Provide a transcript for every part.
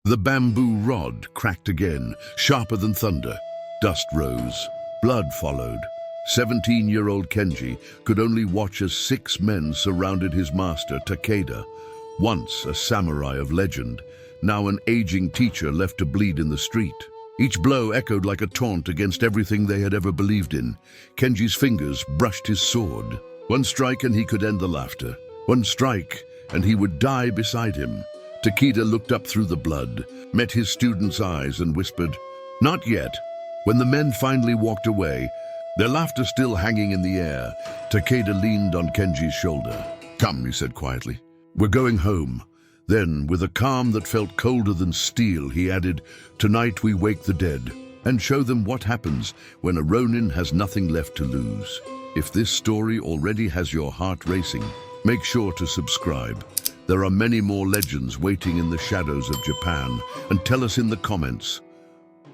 The bamboo rod cracked again, sharper than thunder. Dust rose. Blood followed. 17-year-old Kenji could only watch as 6 men surrounded his master, Takeda, once a samurai of legend, now an aging teacher left to bleed in the street. Each blow echoed like a taunt against everything they had ever believed in. Kenji's fingers brushed his sword. One strike and he could end the laughter. One strike and he would die beside him. Takeda looked up through the blood, met his student's eyes and whispered, "Not yet." When the men finally walked away, their laughter still hanging in the air, Takeda leaned on Kenji's shoulder. "Come," he said quietly. "We're going home." Then, with a calm that felt colder than steel, he added, "Tonight we wake the dead and show them what happens when a Ronin has nothing left to lose." If this story already has your heart racing, make sure to subscribe. There are many more legends waiting in the shadows of Japan, and tell us in the comments,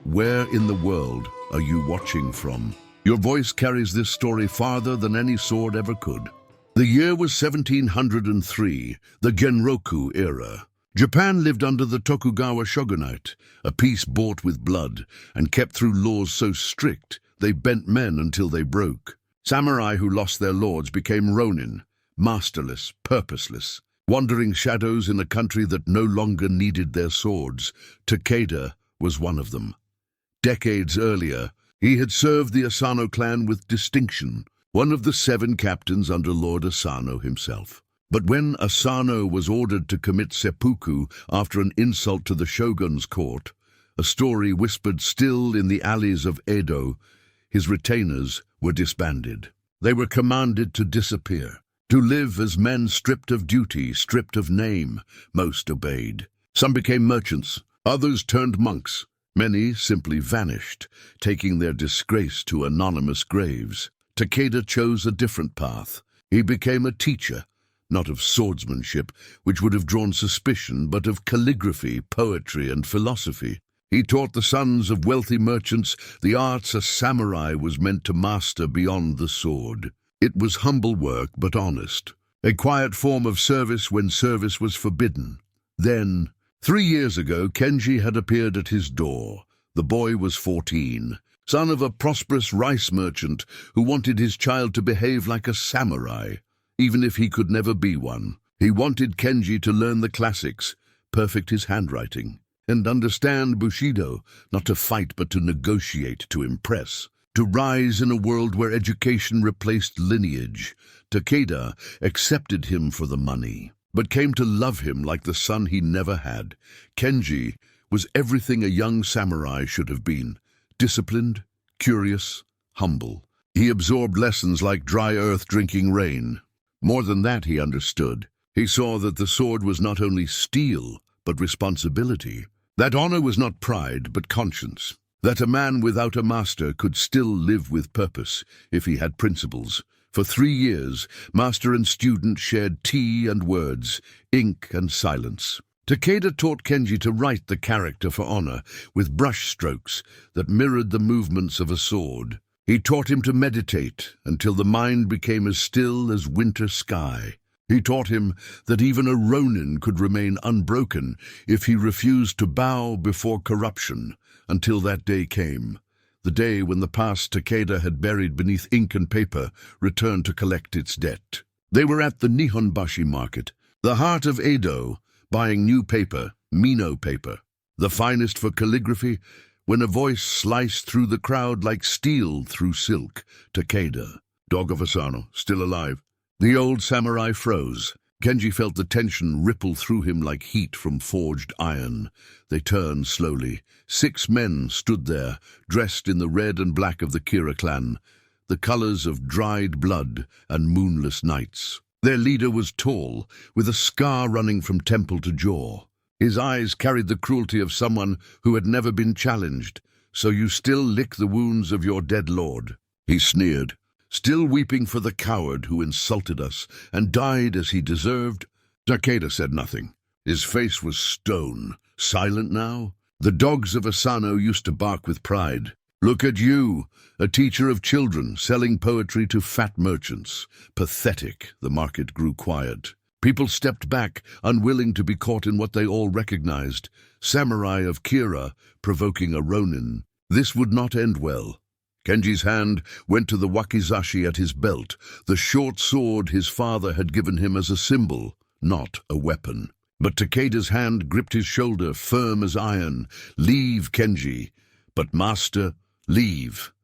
where in the world are you watching from? Your voice carries this story farther than any sword ever could. The year was 1703, the Genroku era. Japan lived under the Tokugawa shogunate, a peace bought with blood, and kept through laws so strict they bent men until they broke. Samurai who lost their lords became Ronin, masterless, purposeless, wandering shadows in a country that no longer needed their swords. Takeda was one of them. Decades earlier, he had served the Asano clan with distinction, one of the 7 captains under Lord Asano himself. But when Asano was ordered to commit seppuku after an insult to the shogun's court, a story whispered still in the alleys of Edo, his retainers were disbanded. They were commanded to disappear, to live as men stripped of duty, stripped of name. Most obeyed. Some became merchants, others turned monks. Many simply vanished, taking their disgrace to anonymous graves. Takeda chose a different path. He became a teacher, not of swordsmanship, which would have drawn suspicion, but of calligraphy, poetry, and philosophy. He taught the sons of wealthy merchants the arts a samurai was meant to master beyond the sword. It was humble work, but honest. A quiet form of service when service was forbidden. Then, 3 years ago, Kenji had appeared at his door. The boy was 14, son of a prosperous rice merchant who wanted his child to behave like a samurai, even if he could never be one. He wanted Kenji to learn the classics, perfect his handwriting, and understand Bushido, not to fight but to negotiate, to impress, to rise in a world where education replaced lineage. Takeda accepted him for the money, but came to love him like the son he never had. Kenji was everything a young samurai should have been: disciplined, curious, humble. He absorbed lessons like dry earth drinking rain. More than that, he understood. He saw that the sword was not only steel, but responsibility. That honor was not pride, but conscience. That a man without a master could still live with purpose if he had principles. For 3 years, master and student shared tea and words, ink and silence. Takeda taught Kenji to write the character for honor with brush strokes that mirrored the movements of a sword. He taught him to meditate until the mind became as still as winter sky. He taught him that even a Ronin could remain unbroken if he refused to bow before corruption, until that day came. The day when the past Takeda had buried beneath ink and paper returned to collect its debt. They were at the Nihonbashi market, the heart of Edo, buying new paper, Mino paper, the finest for calligraphy, when a voice sliced through the crowd like steel through silk. Takeda, dog of Asano, still alive. The old samurai froze. Kenji felt the tension ripple through him like heat from forged iron. They turned slowly. 6 men stood there, dressed in the red and black of the Kira clan, the colors of dried blood and moonless nights. Their leader was tall, with a scar running from temple to jaw. His eyes carried the cruelty of someone who had never been challenged. "So you still lick the wounds of your dead lord," he sneered. "Still weeping for the coward who insulted us and died as he deserved?" Takeda said nothing. His face was stone, silent now. The dogs of Asano used to bark with pride. "Look at you, a teacher of children, selling poetry to fat merchants." Pathetic. The market grew quiet. People stepped back, unwilling to be caught in what they all recognized. Samurai of Kira provoking a Ronin. This would not end well. Kenji's hand went to the wakizashi at his belt, the short sword his father had given him as a symbol, not a weapon. But Takeda's hand gripped his shoulder, firm as iron. "Leave, Kenji." "But master, leave."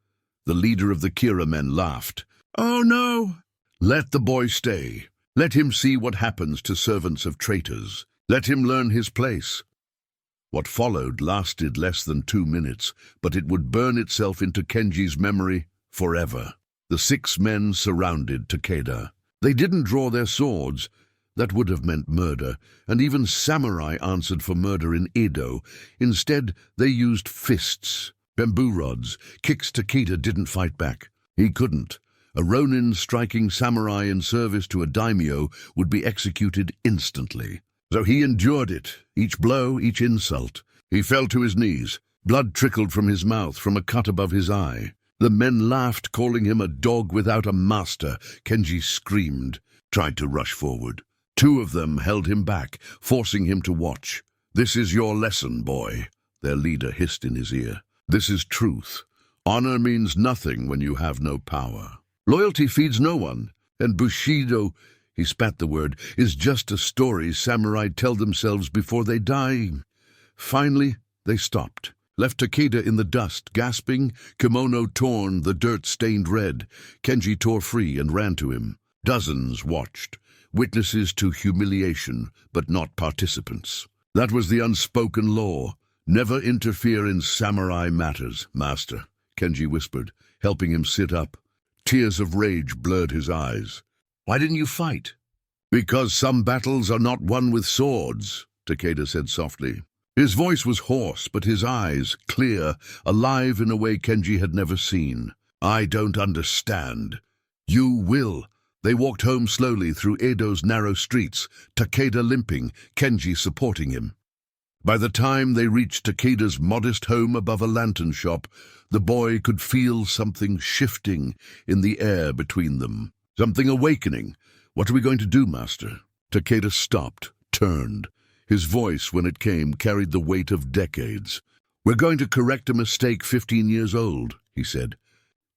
The leader of the Kira men laughed. "Oh no!" "Let the boy stay. Let him see what happens to servants of traitors. Let him learn his place." What followed lasted less than 2 minutes, but it would burn itself into Kenji's memory forever. The 6 men surrounded Takeda. They didn't draw their swords. That would have meant murder, and even samurai answered for murder in Edo. Instead, they used fists, bamboo rods, kicks. Takeda didn't fight back. He couldn't. A Ronin striking samurai in service to a daimyo would be executed instantly. So he endured it, each blow, each insult. He fell to his knees. Blood trickled from his mouth, from a cut above his eye. The men laughed, calling him a dog without a master. Kenji screamed, tried to rush forward. 2 of them held him back, forcing him to watch. "This is your lesson, boy," their leader hissed in his ear. "This is truth. Honor means nothing when you have no power. Loyalty feeds no one, and Bushido," he spat the word, "is just a story samurai tell themselves before they die." Finally, they stopped, left Takeda in the dust, gasping, kimono torn, the dirt stained red. Kenji tore free and ran to him. Dozens watched, witnesses to humiliation, but not participants. That was the unspoken law. "Never interfere in samurai matters, master," Kenji whispered, helping him sit up. Tears of rage blurred his eyes. "Why didn't you fight?" "Because some battles are not won with swords," Takeda said softly. His voice was hoarse, but his eyes clear, alive in a way Kenji had never seen. "I don't understand." "You will." They walked home slowly through Edo's narrow streets, Takeda limping, Kenji supporting him. By the time they reached Takeda's modest home above a lantern shop, the boy could feel something shifting in the air between them. Something awakening. "What are we going to do, master?" Takeda stopped, turned. His voice, when it came, carried the weight of decades. "We're going to correct a mistake 15 years old," he said.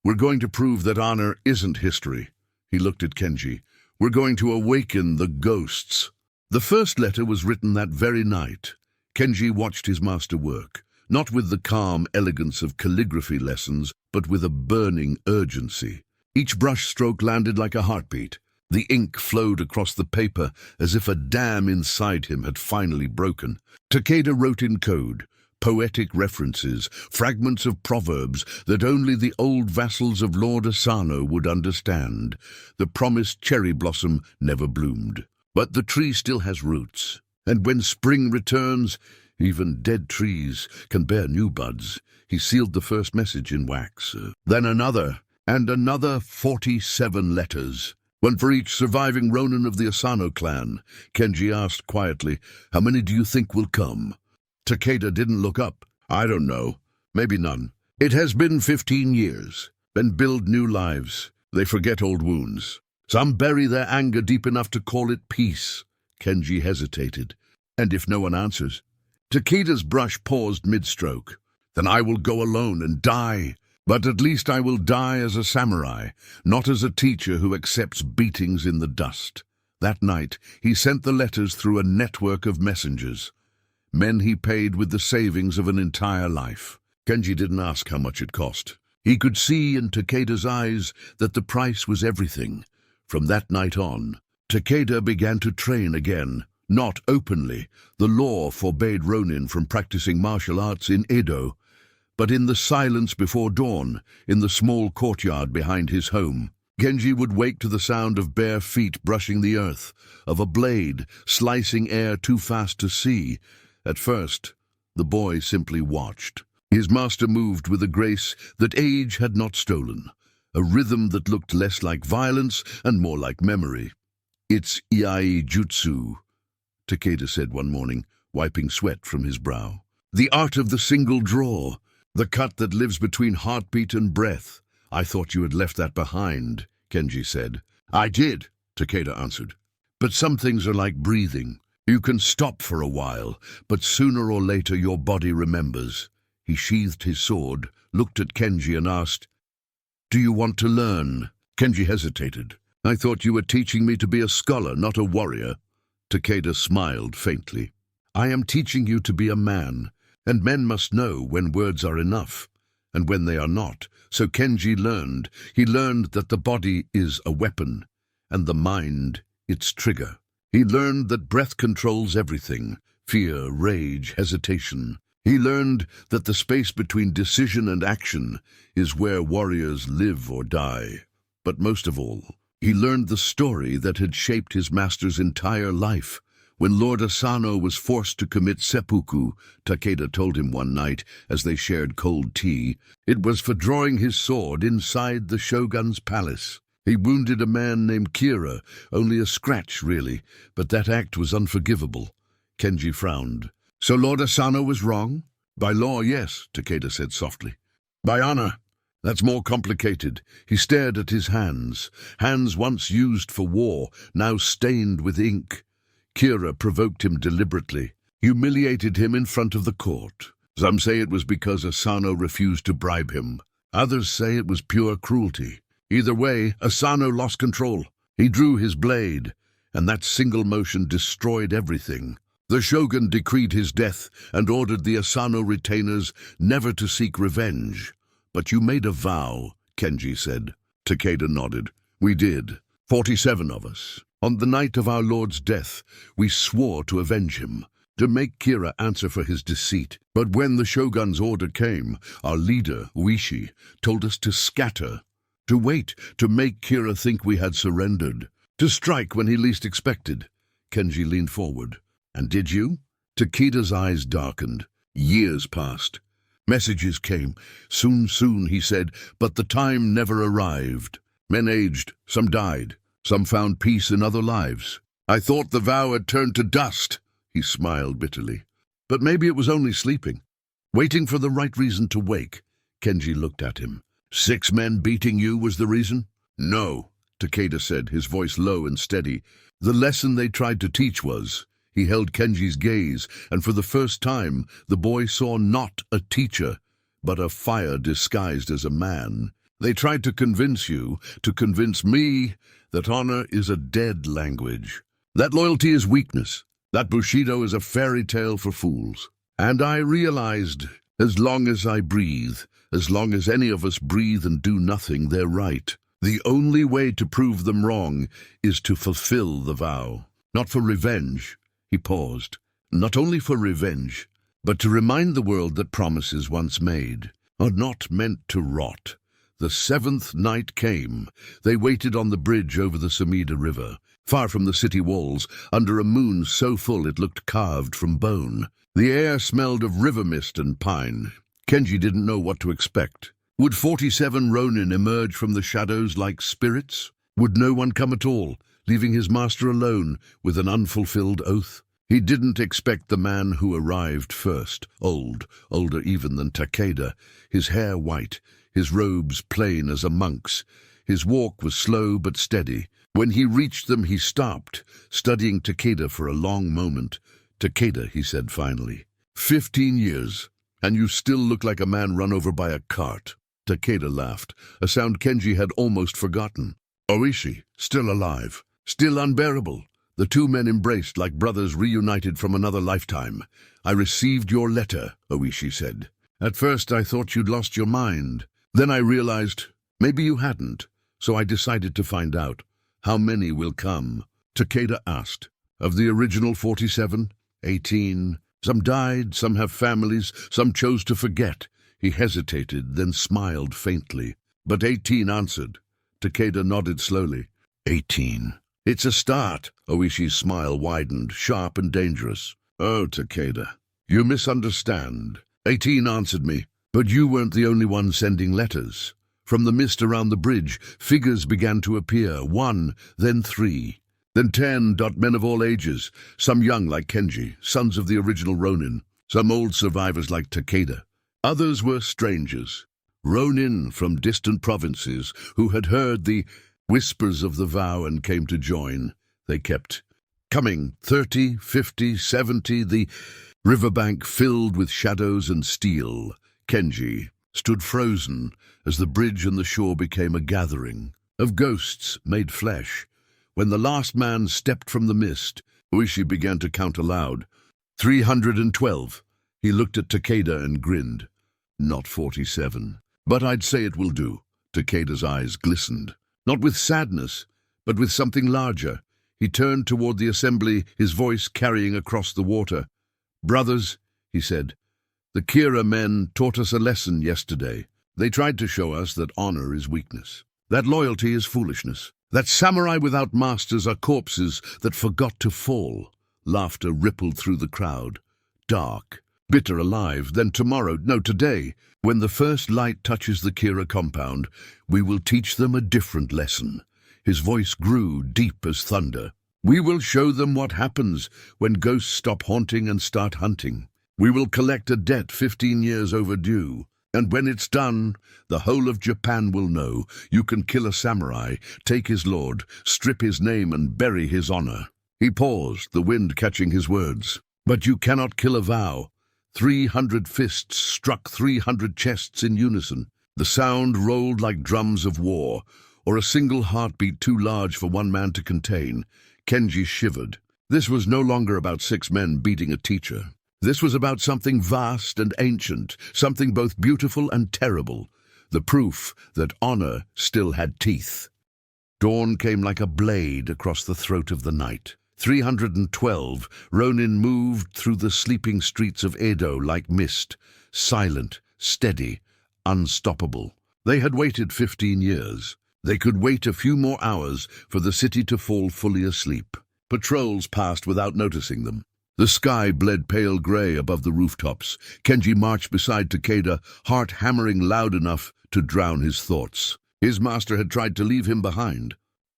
"We're going to prove that honor isn't history." He looked at Kenji. "We're going to awaken the ghosts." The first letter was written that very night. Kenji watched his master work, not with the calm elegance of calligraphy lessons, but with a burning urgency. Each brush stroke landed like a heartbeat. The ink flowed across the paper as if a dam inside him had finally broken. Takeda wrote in code, poetic references, fragments of proverbs that only the old vassals of Lord Asano would understand. The promised cherry blossom never bloomed. But the tree still has roots. And when spring returns, even dead trees can bear new buds. He sealed the first message in wax. Then another, and another 47 letters. One for each surviving Ronin of the Asano clan. Kenji asked quietly, "How many do you think will come?" Takeda didn't look up. "I don't know. Maybe none. It has been 15 years. Men build new lives. They forget old wounds. Some bury their anger deep enough to call it peace." Kenji hesitated. "And if no one answers?" Takeda's brush paused mid-stroke. "Then I will go alone and die. But at least I will die as a samurai, not as a teacher who accepts beatings in the dust." That night, he sent the letters through a network of messengers. Men he paid with the savings of an entire life. Kenji didn't ask how much it cost. He could see in Takeda's eyes that the price was everything. From that night on, Takeda began to train again, not openly. The law forbade Ronin from practicing martial arts in Edo, but in the silence before dawn, in the small courtyard behind his home. Kenji would wake to the sound of bare feet brushing the earth, of a blade slicing air too fast to see. At first, the boy simply watched. His master moved with a grace that age had not stolen, a rhythm that looked less like violence and more like memory. "It's Iai Jutsu," Takeda said one morning, wiping sweat from his brow. "The art of the single draw, the cut that lives between heartbeat and breath." "I thought you had left that behind," Kenji said. "I did," Takeda answered. But some things are like breathing. You can stop for a while, but sooner or later your body remembers. He sheathed his sword, looked at Kenji and asked, "Do you want to learn?" Kenji hesitated. "I thought you were teaching me to be a scholar, not a warrior." Takeda smiled faintly. "I am teaching you to be a man, and men must know when words are enough, and when they are not." So Kenji learned. He learned that the body is a weapon, and the mind its trigger. He learned that breath controls everything: fear, rage, hesitation. He learned that the space between decision and action is where warriors live or die. But most of all, he learned the story that had shaped his master's entire life. When Lord Asano was forced to commit seppuku, Takeda told him one night as they shared cold tea, it was for drawing his sword inside the shogun's palace. He wounded a man named Kira, only a scratch really, but that act was unforgivable. Kenji frowned. "So Lord Asano was wrong?" "By law, yes," Takeda said softly. "By honor, that's more complicated." He stared at his hands once used for war, now stained with ink. Kira provoked him deliberately, humiliated him in front of the court. Some say it was because Asano refused to bribe him. Others say it was pure cruelty. Either way, Asano lost control. He drew his blade, and that single motion destroyed everything. The shogun decreed his death and ordered the Asano retainers never to seek revenge. "But you made a vow," Kenji said. Takeda nodded. "We did. 47 of us. On the night of our lord's death, we swore to avenge him, to make Kira answer for his deceit. But when the shogun's order came, our leader, Uishi, told us to scatter, to wait, to make Kira think we had surrendered, to strike when he least expected." Kenji leaned forward. "And did you?" Takeda's eyes darkened. Years passed. Messages came. Soon, he said, but the time never arrived. Men aged, some died, some found peace in other lives. I thought the vow had turned to dust. He smiled bitterly. But maybe it was only sleeping, waiting for the right reason to wake. Kenji looked at him. 6 men beating you was the reason? No, Takeda said, his voice low and steady. The lesson they tried to teach was... He held Kenji's gaze, and for the first time the boy saw not a teacher, but a fire disguised as a man. They tried to convince you, to convince me, that honor is a dead language. That loyalty is weakness. That Bushido is a fairy tale for fools. And I realized, as long as I breathe, as long as any of us breathe and do nothing, they're right. The only way to prove them wrong is to fulfill the vow. Not for revenge. He paused. Not only for revenge, but to remind the world that promises once made are not meant to rot. The 7th night came. They waited on the bridge over the Sumida River, far from the city walls, under a moon so full it looked carved from bone. The air smelled of river mist and pine. Kenji didn't know what to expect. Would 47 Ronin emerge from the shadows like spirits? Would no one come at all, leaving his master alone with an unfulfilled oath? He didn't expect the man who arrived first, older even than Takeda, his hair white, his robes plain as a monk's. His walk was slow but steady. When he reached them, he stopped, studying Takeda for a long moment. "Takeda," he said finally, 15 years, and you still look like a man run over by a cart." Takeda laughed, a sound Kenji had almost forgotten. Oishi, still alive, still unbearable. The 2 men embraced like brothers reunited from another lifetime. "I received your letter," Oishi said. "At first I thought you'd lost your mind. Then I realized maybe you hadn't, so I decided to find out. How many will come?" Takeda asked. "Of the original 47, 18. Some died, some have families, some chose to forget." He hesitated, then smiled faintly. "But 18 answered." Takeda nodded slowly. 18. "It's a start." Oishi's smile widened, sharp and dangerous. "Oh, Takeda, you misunderstand. 18 answered me, but you weren't the only one sending letters. From the mist around the bridge, figures began to appear, 1, then 3, then 10. Men of all ages, some young like Kenji, sons of the original Ronin, some old survivors like Takeda. Others were strangers, Ronin from distant provinces, who had heard the whispers of the vow and came to join. They kept Coming, 30, 50, 70, the riverbank filled with shadows and steel. Kenji stood frozen as the bridge and the shore became a gathering of ghosts made flesh. When the last man stepped from the mist, Oishi began to count aloud. 312. He looked at Takeda and grinned. Not 47. But I'd say it will do. Takeda's eyes glistened, not with sadness, but with something larger. He turned toward the assembly, his voice carrying across the water. Brothers, he said, the Kira men taught us a lesson yesterday. They tried to show us that honor is weakness, that loyalty is foolishness, that samurai without masters are corpses that forgot to fall. Laughter rippled through the crowd. Dark, bitter alive. Then tomorrow, no, today, when the first light touches the Kira compound, we will teach them a different lesson. His voice grew deep as thunder. We will show them what happens when ghosts stop haunting and start hunting. We will collect a debt 15 years overdue. And when it's done, the whole of Japan will know you can kill a samurai, take his lord, strip his name and bury his honor. He paused, the wind catching his words. But you cannot kill a vow. 300 fists struck 300 chests in unison. The sound rolled like drums of war, or a single heartbeat too large for one man to contain. Kenji shivered. This was no longer about 6 men beating a teacher. This was about something vast and ancient, something both beautiful and terrible, the proof that honor still had teeth. Dawn came like a blade across the throat of the night. 312, Ronin moved through the sleeping streets of Edo like mist, silent, steady, unstoppable. They had waited 15 years. They could wait a few more hours for the city to fall fully asleep. Patrols passed without noticing them. The sky bled pale gray above the rooftops. Kenji marched beside Takeda, heart hammering loud enough to drown his thoughts. His master had tried to leave him behind.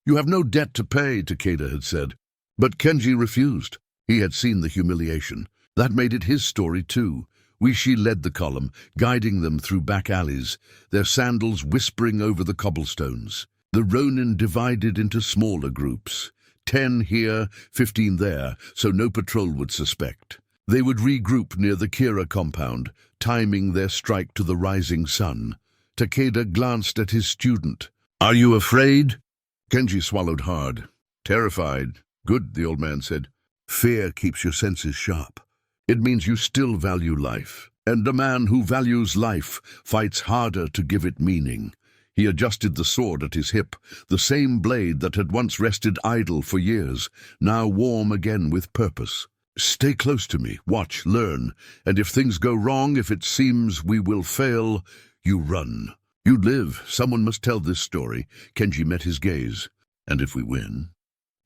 You have no debt to pay, Takeda had said. But Kenji refused. He had seen the humiliation. That made it his story too. Wishi led the column, guiding them through back alleys, their sandals whispering over the cobblestones. The Ronin divided into smaller groups. 10 here, 15 there, so no patrol would suspect. They would regroup near the Kira compound, timing their strike to the rising sun. Takeda glanced at his student. Are you afraid? Kenji swallowed hard. Terrified. Good, the old man said. Fear keeps your senses sharp. It means you still value life. And a man who values life fights harder to give it meaning. He adjusted the sword at his hip, the same blade that had once rested idle for years, now warm again with purpose. Stay close to me, watch, learn, and if things go wrong, if it seems we will fail, you run. You live, someone must tell this story. Kenji met his gaze. And if we win?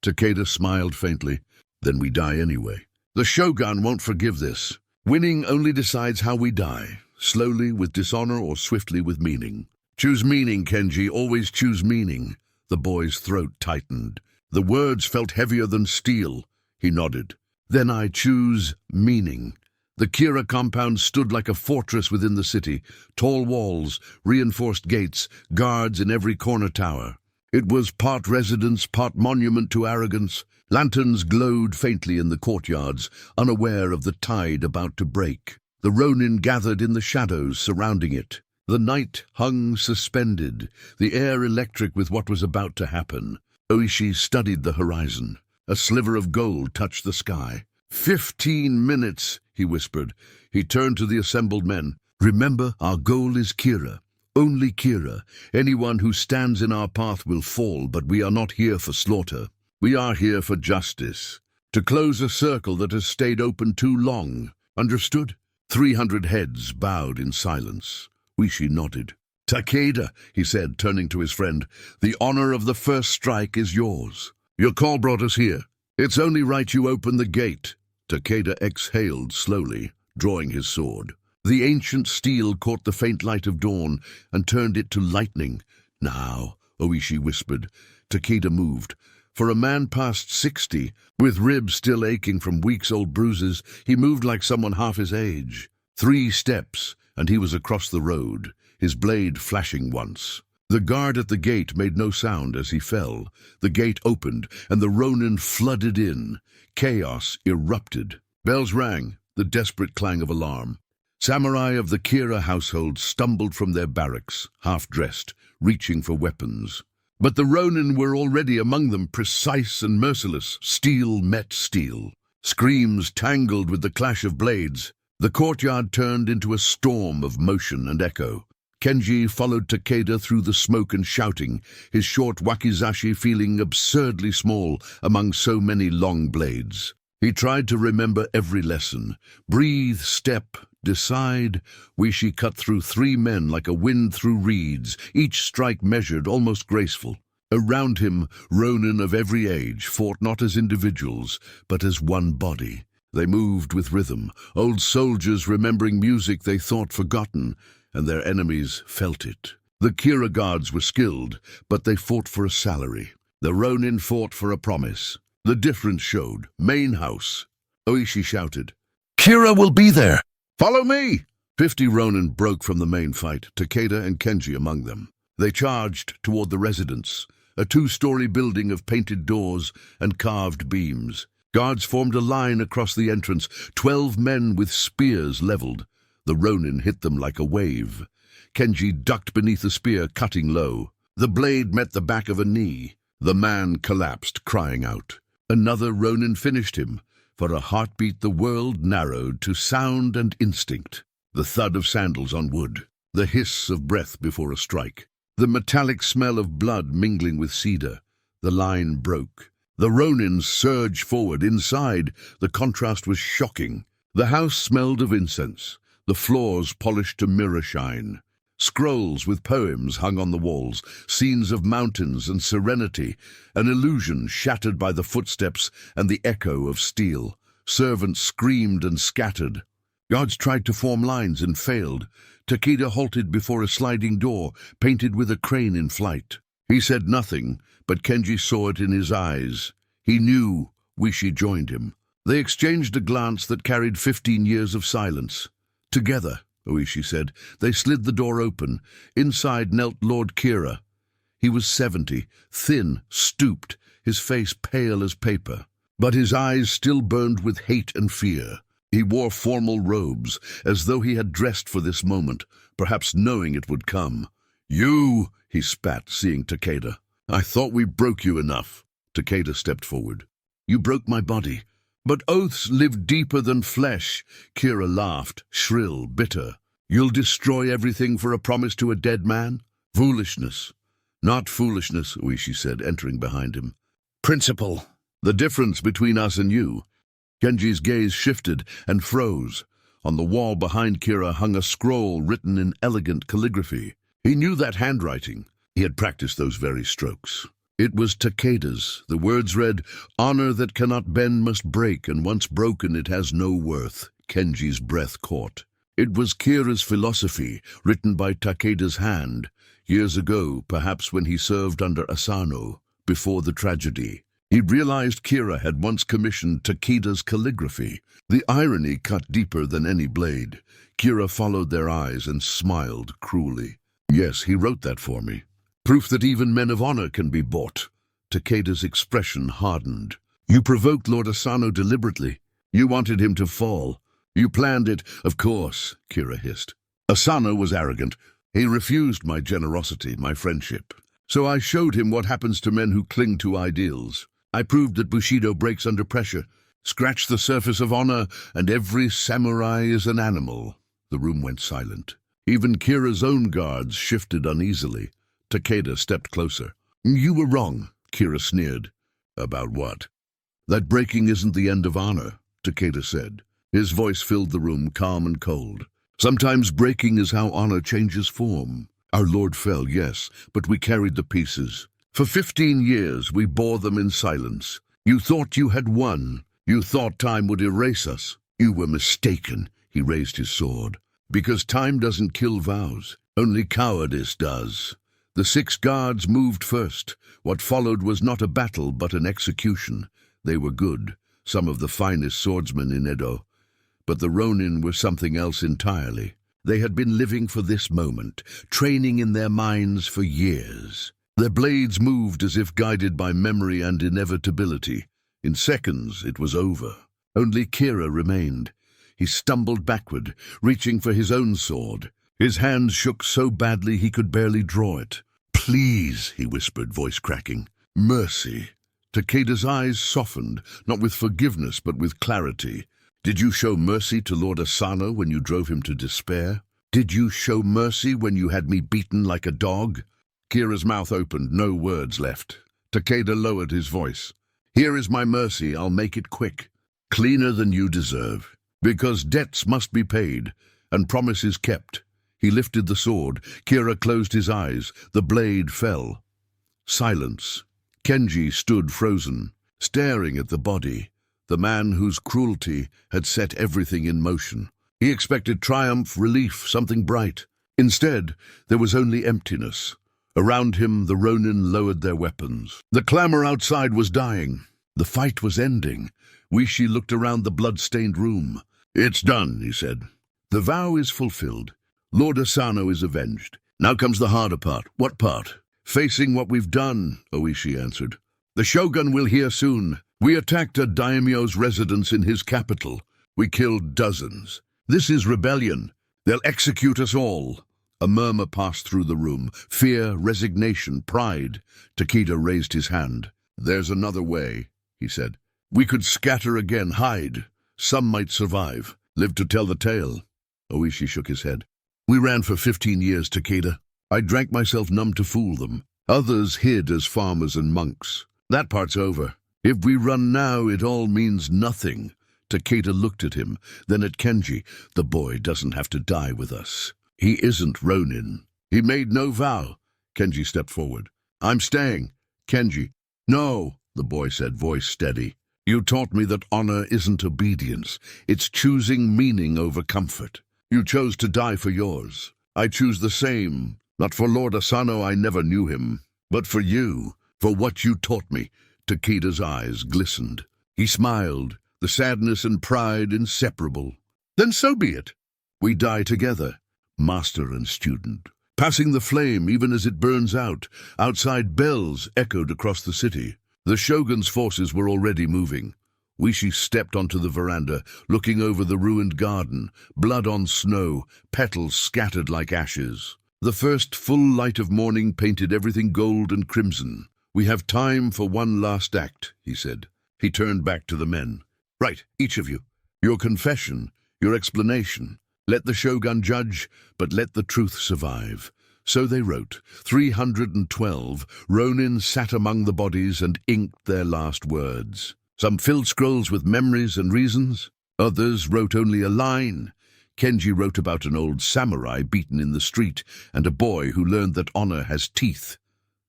Takeda smiled faintly. Then we die anyway. The Shogun won't forgive this. Winning only decides how we die, slowly with dishonor or swiftly with meaning. Choose meaning, Kenji, always choose meaning. The boy's throat tightened. The words felt heavier than steel. He nodded. Then I choose meaning. The Kira compound stood like a fortress within the city, tall walls, reinforced gates, guards in every corner tower. It was part residence, part monument to arrogance. Lanterns glowed faintly in the courtyards, unaware of the tide about to break. The Ronin gathered in the shadows surrounding it. The night hung suspended, the air electric with what was about to happen. Oishi studied the horizon. A sliver of gold touched the sky. 15 minutes, he whispered. He turned to the assembled men. Remember, our goal is Kira. Only Kira. Anyone who stands in our path will fall, but we are not here for slaughter. We are here for justice. To close a circle that has stayed open too long. Understood? 300 heads bowed in silence. Wishi nodded. Takeda, he said, turning to his friend, the honor of the first strike is yours. Your call brought us here. It's only right you open the gate. Takeda exhaled slowly, drawing his sword. The ancient steel caught the faint light of dawn and turned it to lightning. Now, Oishi whispered. Takeda moved. For a man past 60, with ribs still aching from weeks-old bruises, he moved like someone half his age. 3 steps, and he was across the road, his blade flashing once. The guard at the gate made no sound as he fell. The gate opened, and the Ronin flooded in. Chaos erupted. Bells rang, the desperate clang of alarm. Samurai of the Kira household stumbled from their barracks, half-dressed, reaching for weapons. But the Ronin were already among them, precise and merciless. Steel met steel. Screams tangled with the clash of blades. The courtyard turned into a storm of motion and echo. Kenji followed Takeda through the smoke and shouting, his short wakizashi feeling absurdly small among so many long blades. He tried to remember every lesson. Breathe, step, decide. Wishi cut through 3 men like a wind through reeds, each strike measured, almost graceful. Around him, Ronin of every age fought not as individuals, but as one body. They moved with rhythm, old soldiers remembering music they thought forgotten, and their enemies felt it. The Kira guards were skilled, but they fought for a salary. The Ronin fought for a promise. The difference showed. Main house. Oishi shouted, "Kira will be there! Follow me!" 50 Ronin broke from the main fight, Takeda and Kenji among them. They charged toward the residence, a 2-story building of painted doors and carved beams. Guards formed a line across the entrance, 12 men with spears leveled. The Ronin hit them like a wave. Kenji ducked beneath a spear, cutting low. The blade met the back of a knee. The man collapsed, crying out. Another Ronin finished him. For a heartbeat the world narrowed to sound and instinct. The thud of sandals on wood. The hiss of breath before a strike. The metallic smell of blood mingling with cedar. The line broke. The Ronins surged forward. Inside, the contrast was shocking. The house smelled of incense. The floors polished to mirror shine. Scrolls with poems hung on the walls, scenes of mountains and serenity, an illusion shattered by the footsteps and the echo of steel. Servants screamed and scattered. Guards tried to form lines and failed. Takeda halted before a sliding door, painted with a crane in flight. He said nothing, but Kenji saw it in his eyes. He knew. Wishi joined him. They exchanged a glance that carried 15 years of silence. Together, Oishi said, they slid the door open. Inside knelt Lord Kira. He was 70, thin, stooped, his face pale as paper. But his eyes still burned with hate and fear. He wore formal robes, as though he had dressed for this moment, perhaps knowing it would come. "You," he spat, seeing Takeda. "I thought we broke you enough." Takeda stepped forward. "You broke my body. But oaths live deeper than flesh." Kira laughed, shrill, bitter. "You'll destroy everything for a promise to a dead man? Foolishness." "Not foolishness," Oishi said, entering behind him. "Principle. The difference between us and you." Kenji's gaze shifted and froze. On the wall behind Kira hung a scroll written in elegant calligraphy. He knew that handwriting. He had practiced those very strokes. It was Takeda's. The words read, "Honor that cannot bend must break, and once broken it has no worth." Kenji's breath caught. It was Kira's philosophy, written by Takeda's hand, years ago, perhaps when he served under Asano, before the tragedy. He realized Kira had once commissioned Takeda's calligraphy. The irony cut deeper than any blade. Kira followed their eyes and smiled cruelly. "Yes, he wrote that for me. Proof that even men of honor can be bought." Takeda's expression hardened. "You provoked Lord Asano deliberately. You wanted him to fall. You planned it, of course," Kira hissed. "Asano was arrogant. He refused my generosity, my friendship. So I showed him what happens to men who cling to ideals. I proved that Bushido breaks under pressure. Scratch the surface of honor, and every samurai is an animal." The room went silent. Even Kira's own guards shifted uneasily. Takeda stepped closer. "You were wrong," Kira sneered. "About what?" "That breaking isn't the end of honor," Takeda said. His voice filled the room, calm and cold. "Sometimes breaking is how honor changes form. Our Lord fell, yes, but we carried the pieces. For 15 years we bore them in silence. You thought you had won. You thought time would erase us. You were mistaken." He raised his sword. "Because time doesn't kill vows. Only cowardice does." The 6 guards moved first. What followed was not a battle, but an execution. They were good, some of the finest swordsmen in Edo. But the Ronin were something else entirely. They had been living for this moment, training in their minds for years. Their blades moved as if guided by memory and inevitability. In seconds, it was over. Only Kira remained. He stumbled backward, reaching for his own sword. His hands shook so badly he could barely draw it. "Please," he whispered, voice cracking. "Mercy." Takeda's eyes softened, not with forgiveness but with clarity. "Did you show mercy to Lord Asano when you drove him to despair? Did you show mercy when you had me beaten like a dog?" Kira's mouth opened, no words left. Takeda lowered his voice. "Here is my mercy, I'll make it quick. Cleaner than you deserve. Because debts must be paid, and promises kept." He lifted the sword. Kira closed his eyes. The blade fell. Silence. Kenji stood frozen, staring at the body, the man whose cruelty had set everything in motion. He expected triumph, relief, something bright. Instead, there was only emptiness. Around him, the Ronin lowered their weapons. The clamor outside was dying. The fight was ending. Wishi looked around the blood-stained room. "It's done," he said. "The vow is fulfilled. Lord Asano is avenged. Now comes the harder part." "What part?" "Facing what we've done," Oishi answered. "The shogun will hear soon. We attacked a daimyo's residence in his capital. We killed dozens. This is rebellion. They'll execute us all." A murmur passed through the room. Fear, resignation, pride. Takeda raised his hand. "There's another way," he said. "We could scatter again, hide. Some might survive, live to tell the tale." Oishi shook his head. "We ran for 15 years, Takeda. I drank myself numb to fool them. Others hid as farmers and monks. That part's over. If we run now, it all means nothing." Takeda looked at him, then at Kenji. "The boy doesn't have to die with us. He isn't Ronin. He made no vow." Kenji stepped forward. "I'm staying." "Kenji." "No," the boy said, voice steady. "You taught me that honor isn't obedience. It's choosing meaning over comfort. You chose to die for yours. I choose the same. Not for Lord Asano, I never knew him. But for you, for what you taught me." Takeda's eyes glistened. He smiled, the sadness and pride inseparable. "Then so be it. We die together, master and student, passing the flame even as it burns out." Outside, bells echoed across the city. The shogun's forces were already moving. Wishi stepped onto the veranda, looking over the ruined garden, blood on snow, petals scattered like ashes. The first full light of morning painted everything gold and crimson. "We have time for one last act," he said. He turned back to the men. "Right, each of you. Your confession, your explanation. Let the shogun judge, but let the truth survive." So they wrote. 312 Ronin sat among the bodies and inked their last words. Some filled scrolls with memories and reasons. Others wrote only a line. Kenji wrote about an old samurai beaten in the street and a boy who learned that honor has teeth.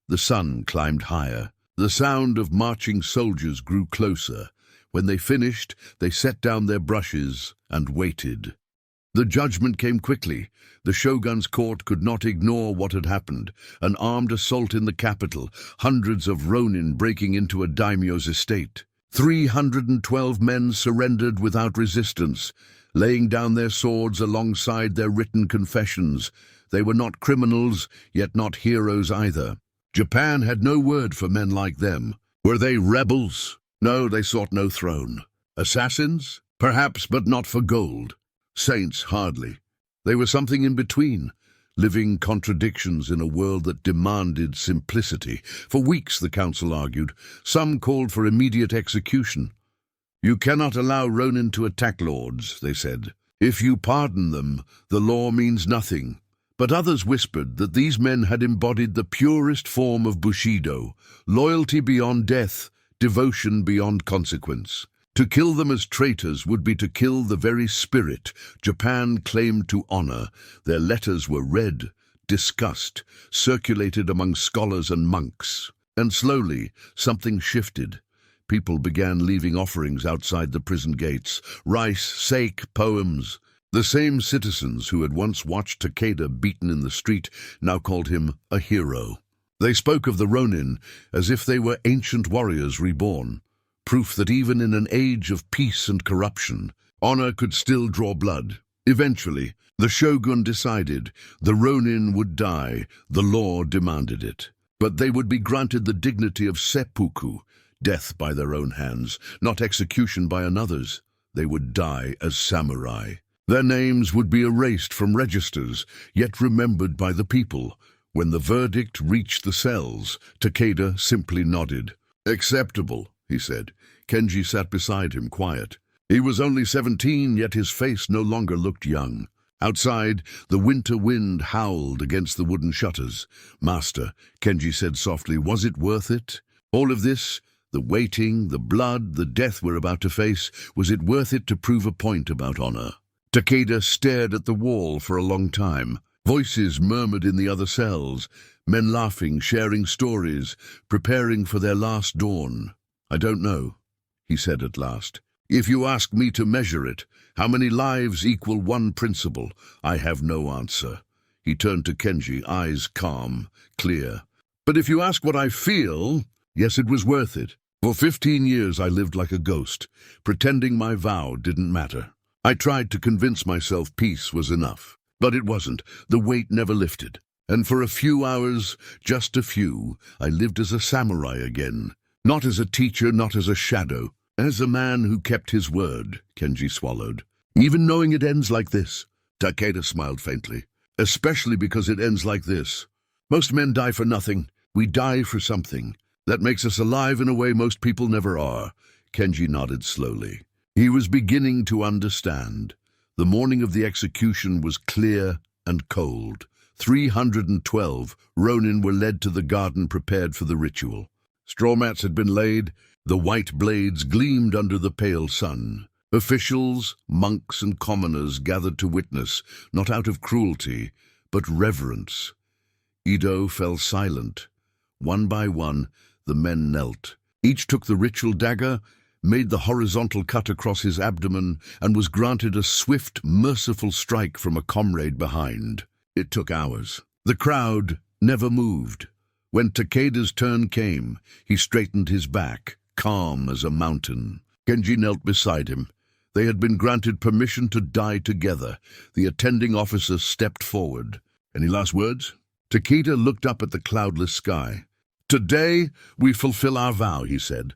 The sun climbed higher. The sound of marching soldiers grew closer. When they finished, they set down their brushes and waited. The judgment came quickly. The shogun's court could not ignore what had happened. An armed assault in the capital, hundreds of Ronin breaking into a daimyo's estate. 312 men surrendered without resistance, laying down their swords alongside their written confessions. They were not criminals, yet not heroes either. Japan had no word for men like them. Were they rebels? No, they sought no throne. Assassins? Perhaps, but not for gold. Saints? Hardly. They were something in between, living contradictions in a world that demanded simplicity. For weeks, the council argued. Some called for immediate execution. "You cannot allow Ronin to attack lords," they said. "If you pardon them, the law means nothing." But others whispered that these men had embodied the purest form of Bushido, loyalty beyond death, devotion beyond consequence. To kill them as traitors would be to kill the very spirit Japan claimed to honor. Their letters were read, discussed, circulated among scholars and monks. And slowly, something shifted. People began leaving offerings outside the prison gates, rice, sake, poems. The same citizens who had once watched Takeda beaten in the street now called him a hero. They spoke of the Ronin as if they were ancient warriors reborn. Proof that even in an age of peace and corruption, honor could still draw blood. Eventually, the shogun decided the Ronin would die. The law demanded it. But they would be granted the dignity of seppuku, death by their own hands, not execution by another's. They would die as samurai. Their names would be erased from registers, yet remembered by the people. When the verdict reached the cells, Takeda simply nodded. "Acceptable," he said. Kenji sat beside him, quiet. He was only 17, yet his face no longer looked young. Outside, the winter wind howled against the wooden shutters. "Master," Kenji said softly, "was it worth it? All of this, the waiting, the blood, the death we're about to face, was it worth it to prove a point about honor?" Takeda stared at the wall for a long time. Voices murmured in the other cells, men laughing, sharing stories, preparing for their last dawn. "I don't know," he said at last. "If you ask me to measure it, how many lives equal one principle, I have no answer." He turned to Kenji, eyes calm, clear. "But if you ask what I feel, yes, it was worth it. For 15 years I lived like a ghost, pretending my vow didn't matter. I tried to convince myself peace was enough, but it wasn't. The weight never lifted. And for a few hours, just a few, I lived as a samurai again. Not as a teacher, not as a shadow. As a man who kept his word." Kenji swallowed. "Even knowing it ends like this?" Takeda smiled faintly. "Especially because it ends like this. Most men die for nothing. We die for something. That makes us alive in a way most people never are." Kenji nodded slowly. He was beginning to understand. The morning of the execution was clear and cold. 312 Ronin were led to the garden prepared for the ritual. Straw mats had been laid. The white blades gleamed under the pale sun. Officials, monks, and commoners gathered to witness, not out of cruelty, but reverence. Ido fell silent. One by one, the men knelt. Each took the ritual dagger, made the horizontal cut across his abdomen, and was granted a swift, merciful strike from a comrade behind. It took hours. The crowd never moved. When Takeda's turn came, he straightened his back, calm as a mountain. Kenji knelt beside him. They had been granted permission to die together. The attending officer stepped forward. "Any last words?" Takeda looked up at the cloudless sky. "Today we fulfill our vow," he said.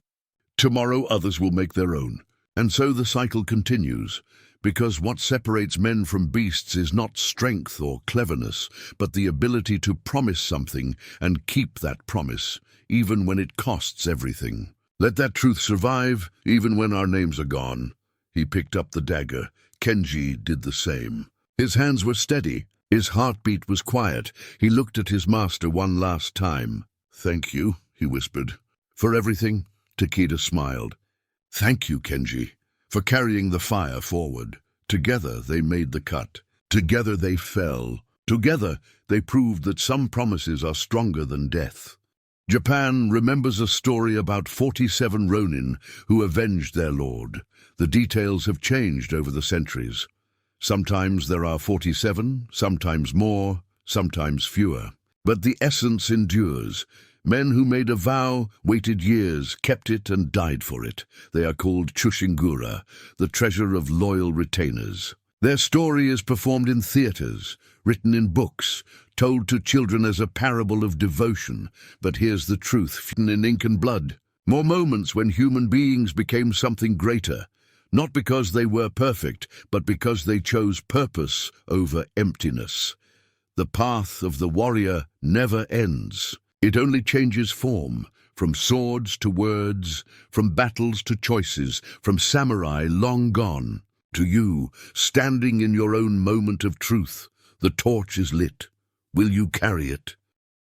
"Tomorrow others will make their own." And so the cycle continues, because what separates men from beasts is not strength or cleverness, but the ability to promise something and keep that promise, even when it costs everything. Let that truth survive, even when our names are gone. He picked up the dagger. Kenji did the same. His hands were steady. His heartbeat was quiet. He looked at his master one last time. "Thank you," he whispered. "For everything?" Takeda smiled. "Thank you, Kenji, for carrying the fire forward. Together they made the cut. Together they fell. Together they proved that some promises are stronger than death." Japan remembers a story about 47 Ronin who avenged their lord. The details have changed over the centuries. Sometimes there are 47, sometimes more, sometimes fewer. But the essence endures. Men who made a vow, waited years, kept it and died for it. They are called Chushingura, the treasure of loyal retainers. Their story is performed in theaters, written in books, told to children as a parable of devotion. But here's the truth, written in ink and blood. More moments when human beings became something greater, not because they were perfect, but because they chose purpose over emptiness. The path of the warrior never ends. It only changes form, from swords to words, from battles to choices, from samurai long gone to you, standing in your own moment of truth. The torch is lit. Will you carry it?